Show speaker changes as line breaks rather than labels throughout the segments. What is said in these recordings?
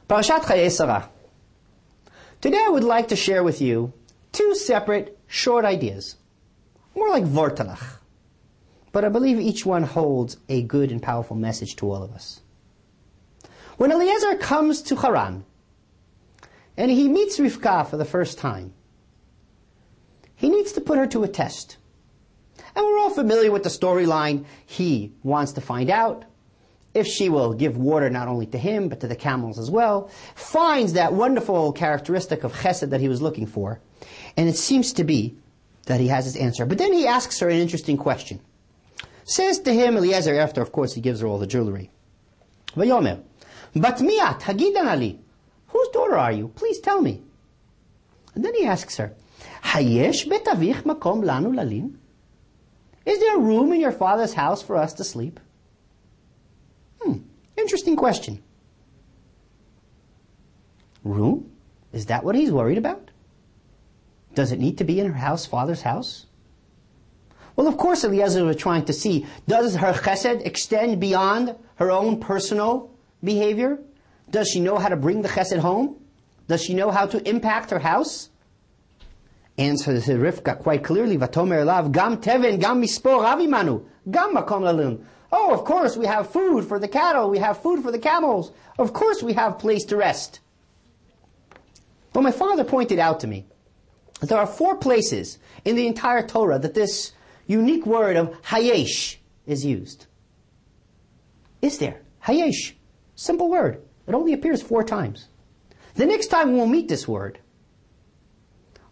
Parashat Chaye Sara. Today I would like to share with you two separate short ideas. More like vortelach. But I believe each one holds a good and powerful message to all of us. When Eliezer comes to Haran, and he meets Rivka for the first time, he needs to put her to a test. And we're all familiar with the storyline. He wants to find out if she will give water not only to him, but to the camels as well. Finds that wonderful characteristic of chesed that he was looking for. And it seems to be that he has his answer. But then he asks her an interesting question. Says to him, Eliezer, after, of course, he gives her all the jewelry. Vayomer, bat miat hagidan ali. Whose daughter are you? Please tell me. And then he asks her, Hayesh bet avich makom lanu lalin? Is there room in your father's house for us to sleep? Interesting question. Room? Is that what he's worried about? Does it need to be in her house, father's house? Well, of course, Eliezer was trying to see, does her chesed extend beyond her own personal behavior? Does she know how to bring the chesed home? Does she know how to impact her house? Answers Rivka quite clearly, Vatomer elav, gam teven, gam mispor avimanu, gam makom lalun. Oh, of course we have food for the cattle, we have food for the camels. Of course we have place to rest. But my father pointed out to me that there are 4 places in the entire Torah that this unique word of hayesh is used. Is there? Hayesh. Simple word. It only appears 4 times. The next time we'll meet this word,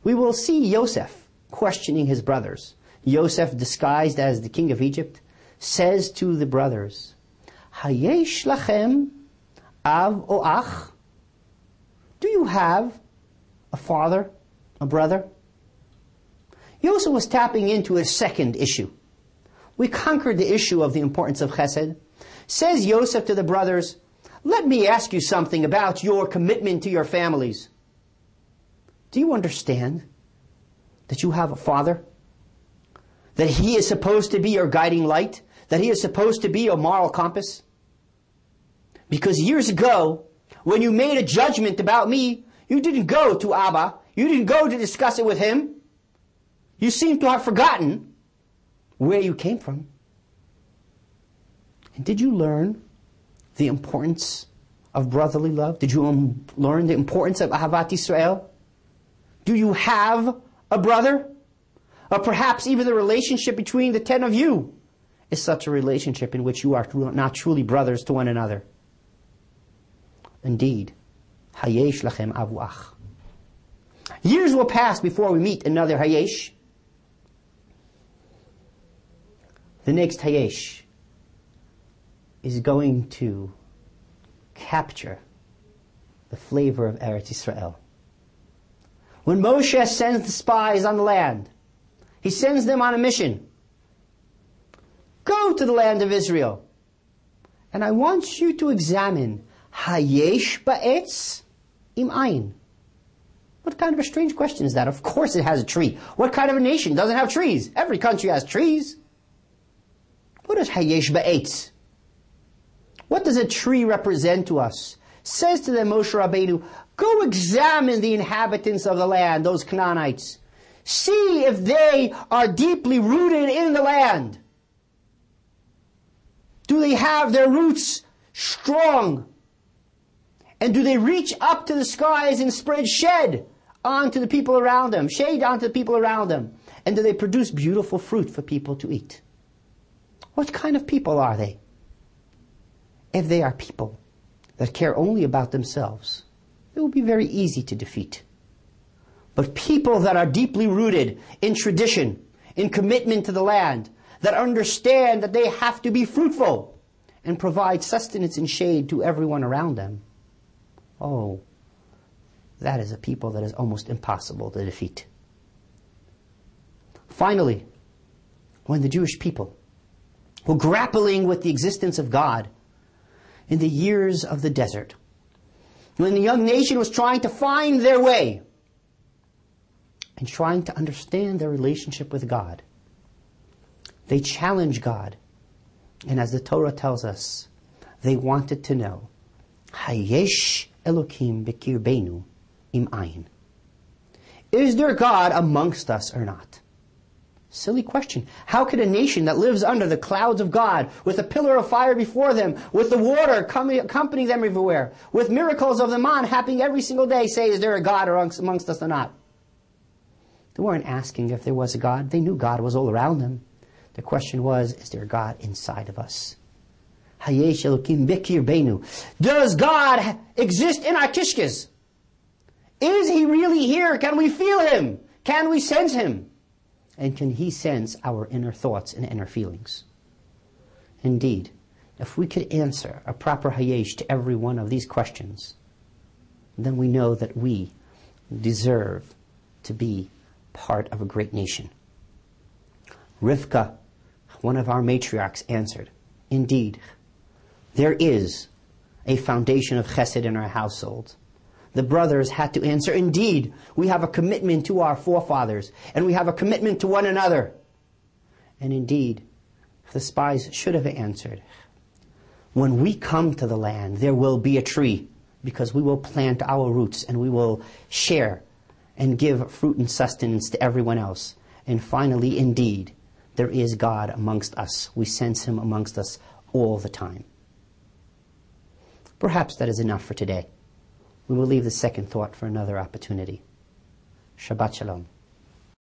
we will see Yosef questioning his brothers. Yosef, disguised as the king of Egypt, says to the brothers, Hayesh lachem av o ach? Do you have a father, a brother? Yosef was tapping into a second issue. We conquered the issue of the importance of chesed. Says Yosef to the brothers, let me ask you something about your commitment to your families. Do you understand that you have a father? That he is supposed to be your guiding light? That he is supposed to be your moral compass? Because years ago, when you made a judgment about me, you didn't go to Abba. You didn't go to discuss it with him. You seem to have forgotten where you came from. And did you learn the importance of brotherly love? Did you learn the importance of Ahavat Yisrael? Do you have a brother? Or perhaps even the relationship between the 10 of you is such a relationship in which you are not truly brothers to one another. Indeed, Hayesh lachem avu ach. Years will pass before we meet another Hayesh. The next Hayesh is going to capture the flavor of Eretz Yisrael. When Moshe sends the spies on the land, he sends them on a mission. Go to the land of Israel. And I want you to examine Hayesh ba'etz im ayin. What kind of a strange question is that? Of course it has a tree. What kind of a nation doesn't have trees? Every country has trees. What is Hayesh ba'etz? What does a tree represent to us? Says to them Moshe Rabbeinu, go examine the inhabitants of the land, those Canaanites. See if they are deeply rooted in the land. Do they have their roots strong? And do they reach up to the skies and spread shade onto the people around them? Shade onto the people around them. And do they produce beautiful fruit for people to eat? What kind of people are they? If they are people that care only about themselves, it will be very easy to defeat. But people that are deeply rooted in tradition, in commitment to the land, that understand that they have to be fruitful and provide sustenance and shade to everyone around them, oh, that is a people that is almost impossible to defeat. Finally, when the Jewish people were grappling with the existence of God in the years of the desert, when the young nation was trying to find their way and trying to understand their relationship with God, they challenged God. And as the Torah tells us, they wanted to know, Hayesh Elokim bekirbeinu im ayin. Is there God amongst us or not? Silly question. How could a nation that lives under the clouds of God, with a pillar of fire before them, with the water accompanying them everywhere, with miracles of the man happening every single day, say, is there a God amongst us or not? They weren't asking if there was a God. They knew God was all around them. The question was, is there a God inside of us? Hayesh Elokim bekirbeinu. Does God exist in our kishkes? Is He really here? Can we feel Him? Can we sense Him? And can He sense our inner thoughts and inner feelings? Indeed, if we could answer a proper hayesh to every one of these questions, then we know that we deserve to be part of a great nation. Rivka, one of our matriarchs, answered, indeed, there is a foundation of chesed in our household. The brothers had to answer, indeed, we have a commitment to our forefathers, and we have a commitment to one another. And indeed, the spies should have answered, when we come to the land, there will be a tree, because we will plant our roots, and we will share and give fruit and sustenance to everyone else. And finally, indeed, there is God amongst us. We sense Him amongst us all the time. Perhaps that is enough for today. We will leave the second thought for another opportunity. Shabbat Shalom.